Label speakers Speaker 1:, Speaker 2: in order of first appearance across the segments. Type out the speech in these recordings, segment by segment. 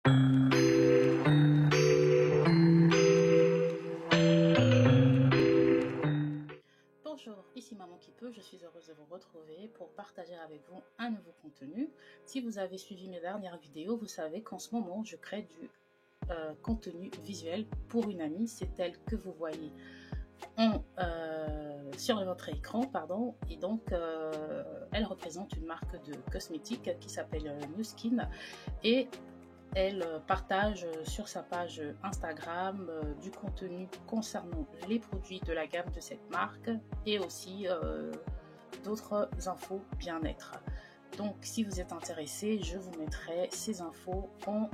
Speaker 1: Bonjour, ici Maman qui peut, je suis heureuse de vous retrouver pour partager avec vous un nouveau contenu. Si vous avez suivi mes dernières vidéos, vous savez qu'en ce moment je crée du contenu visuel pour une amie, c'est elle que vous voyez sur votre écran, et donc elle représente une marque de cosmétiques qui s'appelle Nu Skin et elle partage sur sa page Instagram du contenu concernant les produits de la gamme de cette marque et aussi d'autres infos bien-être. Donc si vous êtes intéressé, je vous mettrai ces infos en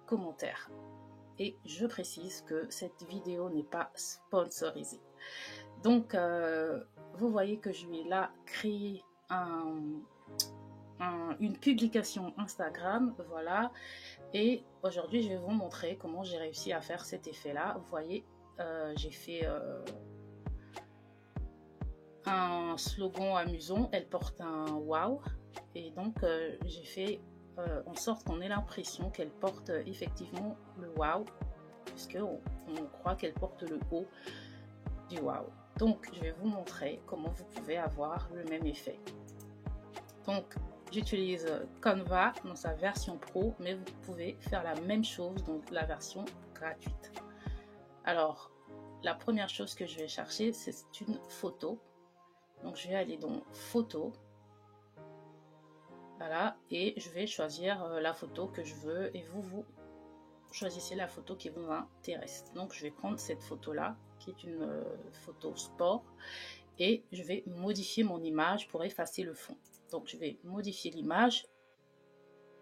Speaker 1: commentaire. Et je précise que cette vidéo n'est pas sponsorisée. Donc vous voyez que je vais là créer une publication Instagram, voilà, et aujourd'hui je vais vous montrer comment j'ai réussi à faire cet effet là. Vous voyez, j'ai fait un slogan amusant, elle porte un wow, et donc j'ai fait en sorte qu'on ait l'impression qu'elle porte effectivement le wow, puisqu'on croit qu'elle porte le haut du wow. Donc je vais vous montrer comment vous pouvez avoir le même effet. Donc j'utilise Canva dans sa version pro, mais vous pouvez faire la même chose dans la version gratuite. Alors, la première chose que je vais chercher, c'est une photo. Donc, je vais aller dans Photo. Voilà, et je vais choisir la photo que je veux, et vous choisissez la photo qui vous intéresse. Donc, je vais prendre cette photo-là, qui est une photo sport, et je vais modifier mon image pour effacer le fond. Donc, je vais modifier l'image.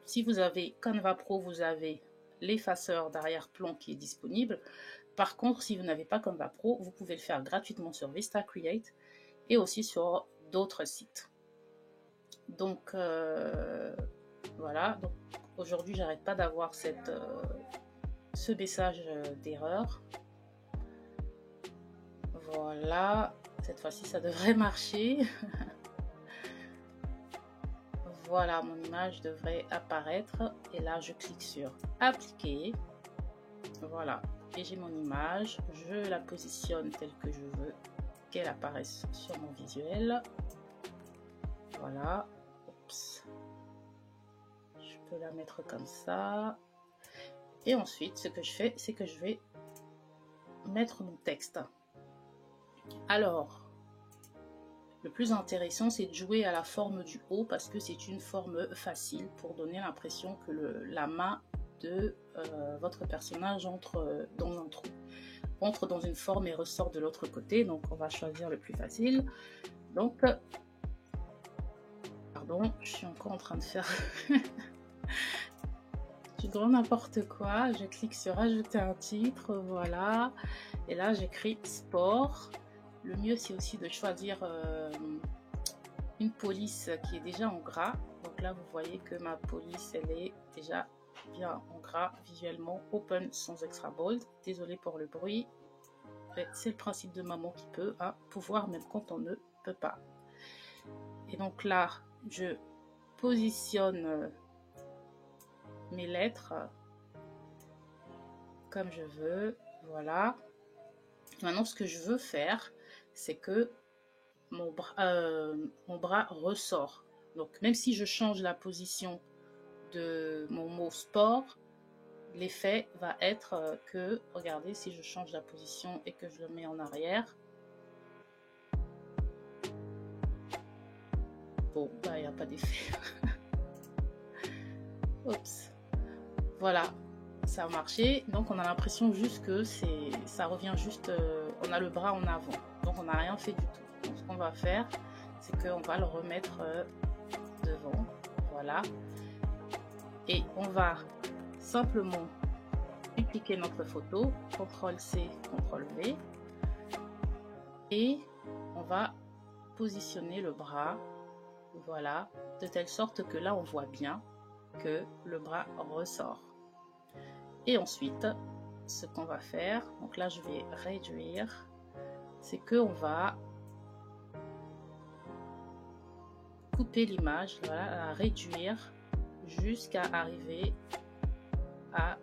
Speaker 1: Si vous avez Canva Pro, vous avez l'effaceur d'arrière-plan qui est disponible. Par contre, si vous n'avez pas Canva Pro, vous pouvez le faire gratuitement sur Vista Create et aussi sur d'autres sites. Donc, voilà. Donc, aujourd'hui, j'arrête pas d'avoir ce message d'erreur. Voilà. Cette fois-ci, ça devrait marcher. Voilà, mon image devrait apparaître et là je clique sur appliquer. Voilà, et j'ai mon image, je la positionne telle que je veux qu'elle apparaisse sur mon visuel. Voilà, oups, je peux la mettre comme ça. Et ensuite, ce que je fais, c'est que je vais mettre mon texte. Alors, le plus intéressant, c'est de jouer à la forme du haut parce que c'est une forme facile pour donner l'impression que la main de votre personnage entre dans un trou, entre dans une forme et ressort de l'autre côté. Donc, on va choisir le plus facile. Donc, pardon, je suis encore en train de faire du grand n'importe quoi. Je clique sur ajouter un titre, voilà. Et là, j'écris sport. Le mieux, c'est aussi de choisir une police qui est déjà en gras. Donc là, vous voyez que ma police, elle est déjà bien en gras visuellement, open sans extra bold. Désolée pour le bruit. C'est le principe de Maman qui peut, hein, pouvoir même quand on ne peut pas. Et donc là, je positionne mes lettres comme je veux. Voilà. Maintenant, ce que je veux faire, c'est que mon bras ressort. Donc, même si je change la position de mon mot sport, l'effet va être que, regardez, si je change la position et que je le mets en arrière, bon, bah, il n'y a pas d'effet. Oups. Voilà, ça a marché. Donc, on a l'impression juste que ça revient juste, on a le bras en avant. Donc, on n'a rien fait du tout. Donc, ce qu'on va faire, c'est qu'on va le remettre devant. Voilà. Et on va simplement dupliquer notre photo. CTRL-C, CTRL-V. Et on va positionner le bras. Voilà. De telle sorte que là, on voit bien que le bras ressort. Et ensuite, ce qu'on va faire, donc là, je vais réduire, c'est qu'on va couper l'image, voilà, à réduire jusqu'à arriver à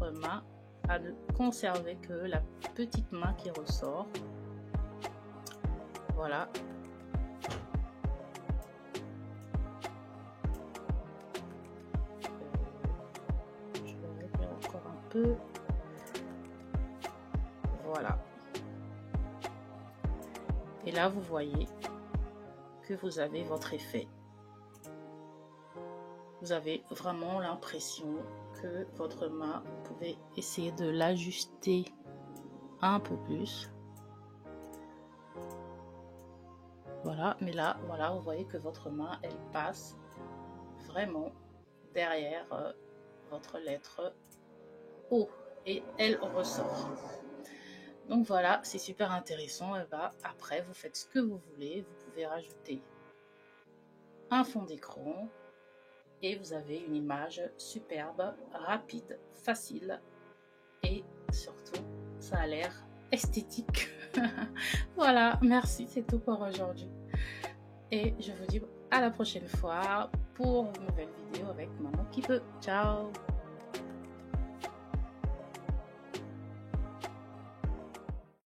Speaker 1: votre main, à ne conserver que la petite main qui ressort. Voilà. Je vais régler encore un peu. Voilà. Et là, vous voyez que vous avez votre effet. Vous avez vraiment l'impression que votre main, vous pouvez essayer de l'ajuster un peu plus. Voilà, mais là, voilà, vous voyez que votre main, elle passe vraiment derrière votre lettre O et elle ressort. Donc voilà, c'est super intéressant. Et bah, après, vous faites ce que vous voulez. Vous pouvez rajouter un fond d'écran et vous avez une image superbe, rapide, facile et surtout, ça a l'air esthétique. Voilà, merci, c'est tout pour aujourd'hui. Et je vous dis à la prochaine fois pour une nouvelle vidéo avec Maman qui peut. Ciao!